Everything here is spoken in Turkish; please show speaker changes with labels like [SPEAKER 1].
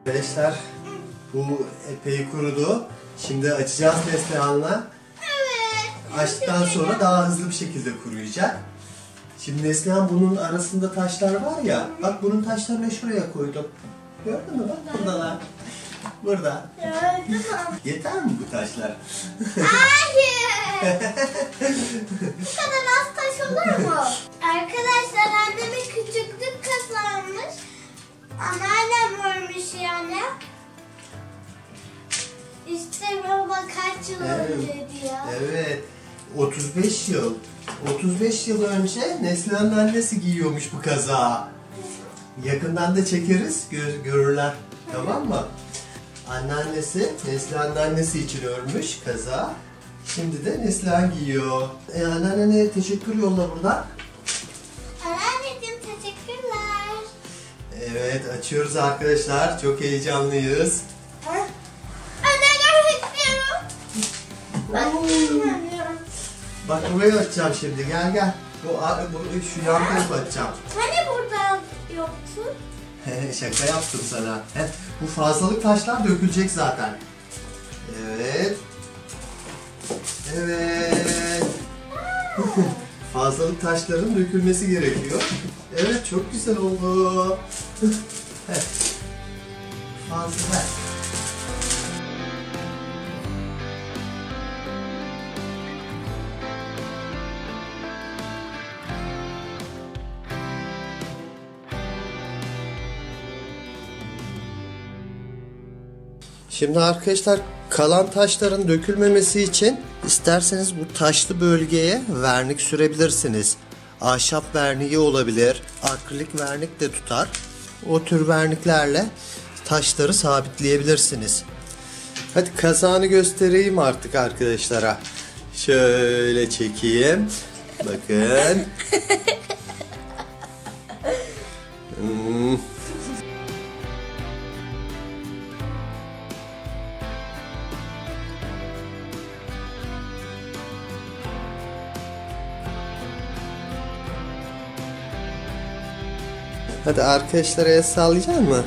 [SPEAKER 1] Arkadaşlar bu epey kurudu. Şimdi açacağız Neslihan'la.
[SPEAKER 2] Evet.
[SPEAKER 1] Açtıktan sonra daha hızlı bir şekilde kuruyacak. Şimdi Neslihan bunun arasında taşlar var ya. Bak bunun taşlarını şuraya koydum. Gördün mü? Bak buradalar. Burada.
[SPEAKER 2] Gördüm.
[SPEAKER 1] Yeter mi bu taşlar?
[SPEAKER 2] Hayır. Bu kadar az taş olur mu? Arkadaşlar annemin küçüklük kazanmış. Anneannem ölmüş yani. İşte baba kaç yıl önce diyor.
[SPEAKER 1] Evet. 35 yıl. 35 yıl önce Neslihan'ın annesi giyiyormuş bu kazağı. Yakından da çekeriz, görürler. Tamam mı? Anneannesi, Neslihan'ın annesi için örmüş kazağı. Şimdi de Neslihan giyiyor. Anneannene teşekkür yolla buradan.
[SPEAKER 2] Anneanneciğim teşekkürler.
[SPEAKER 1] Evet, açıyoruz arkadaşlar. Çok heyecanlıyız.
[SPEAKER 2] Anne görmek istiyorum.
[SPEAKER 1] Bak burayı açacağım şimdi. Gel gel. Şu yan tarafı açacağım.
[SPEAKER 2] Hani burada yoktu?
[SPEAKER 1] Şaka yaptım sana. Bu fazlalık taşlar dökülecek zaten. Evet. Evet. Fazlalık taşların dökülmesi gerekiyor. Evet, çok güzel oldu. Fazla. Şimdi arkadaşlar kalan taşların dökülmemesi için isterseniz bu taşlı bölgeye vernik sürebilirsiniz. Ahşap verniği olabilir, akrilik vernik de tutar. O tür verniklerle taşları sabitleyebilirsiniz. Hadi kazağını göstereyim artık arkadaşlara. Şöyle çekeyim. Bakın. Hadi arkadaşlara el sallayacak mı?